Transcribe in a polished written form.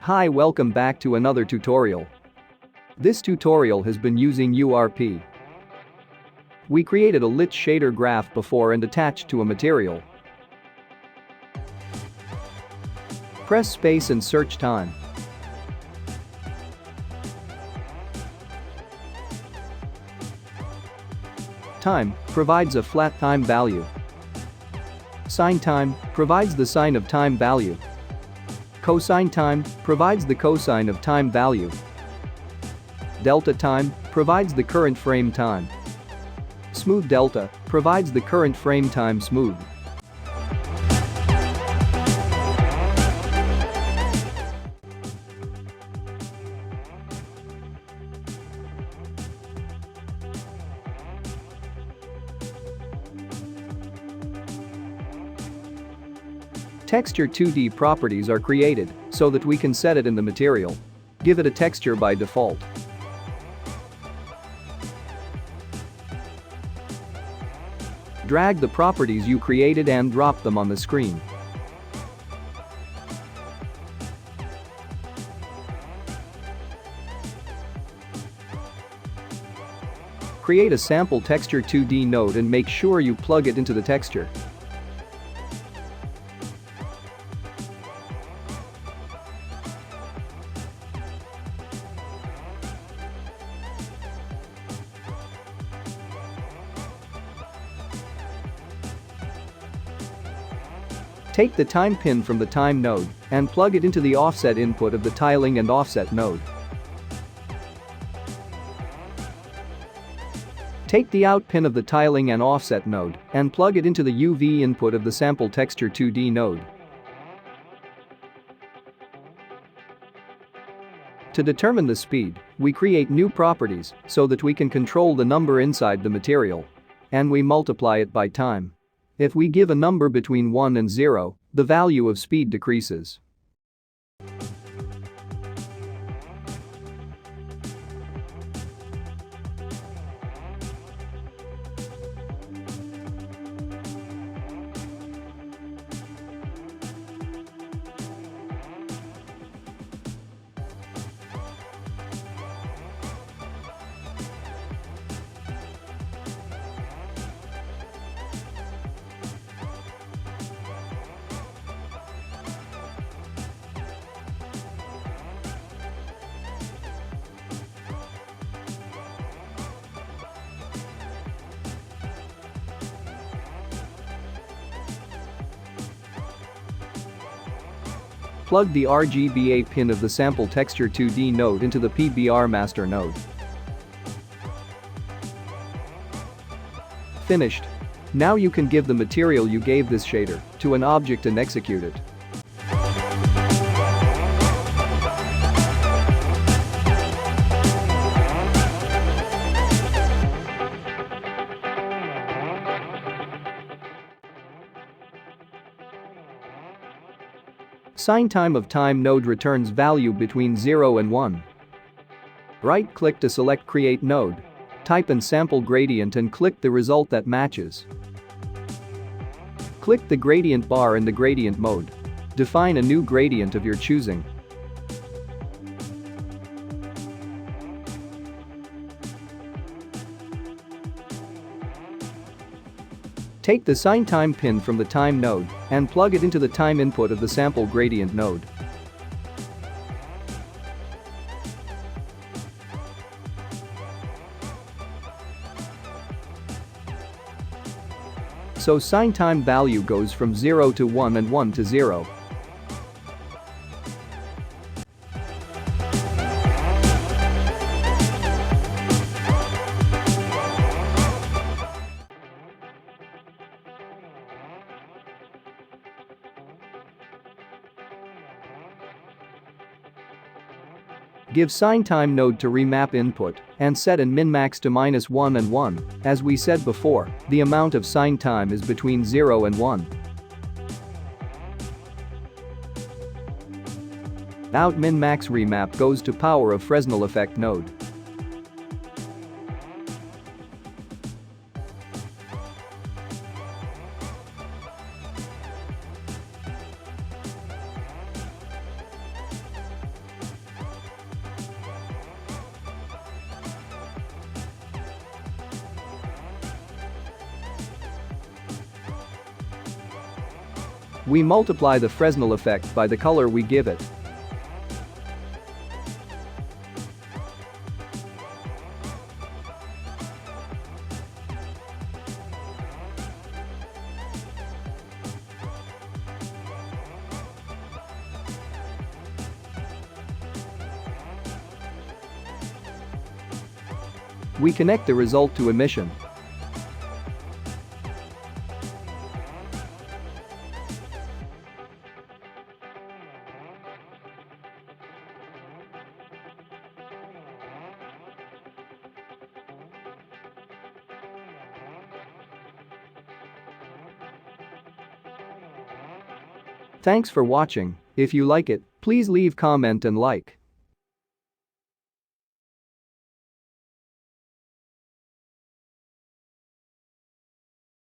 Hi, welcome back to another tutorial. This tutorial has been using URP. We created a lit shader graph before and attached to a material. Press space and search time. Time provides a flat time value. Sine time provides the sine of time value. Cosine time provides the cosine of time value. Delta time provides the current frame time. Smooth delta provides the current frame time smooth. Texture 2D properties are created so that we can set it in the material. Give it a texture by default. Drag the properties you created and drop them on the screen. Create a sample texture 2D node and make sure you plug it into the texture. Take the time pin from the time node and plug it into the offset input of the tiling and offset node. Take the out pin of the tiling and offset node and plug it into the UV input of the sample texture 2D node. To determine the speed, we create new properties so that we can control the number inside the material. And we multiply it by time. If we give a number between 1 and 0, the value of speed decreases. Plug the RGBA pin of the sample texture 2D node into the PBR master node. Finished. Now you can give the material you gave this shader to an object and execute it. Sine time of time node returns value between 0 and 1. Right-click to select Create Node. Type in sample gradient and click the result that matches. Click the gradient bar in the gradient mode. Define a new gradient of your choosing. Take the sine time pin from the time node and plug it into the time input of the sample gradient node. So sine time value goes from 0 to 1 and 1 to 0. Give sine time node to remap input and set in min-max to -1 and 1. As we said before, the amount of sine time is between 0 and 1. Out min-max remap goes to power of Fresnel effect node. We multiply the Fresnel effect by the color we give it. We connect the result to emission. Thanks for watching. If you like it, please leave comment and like.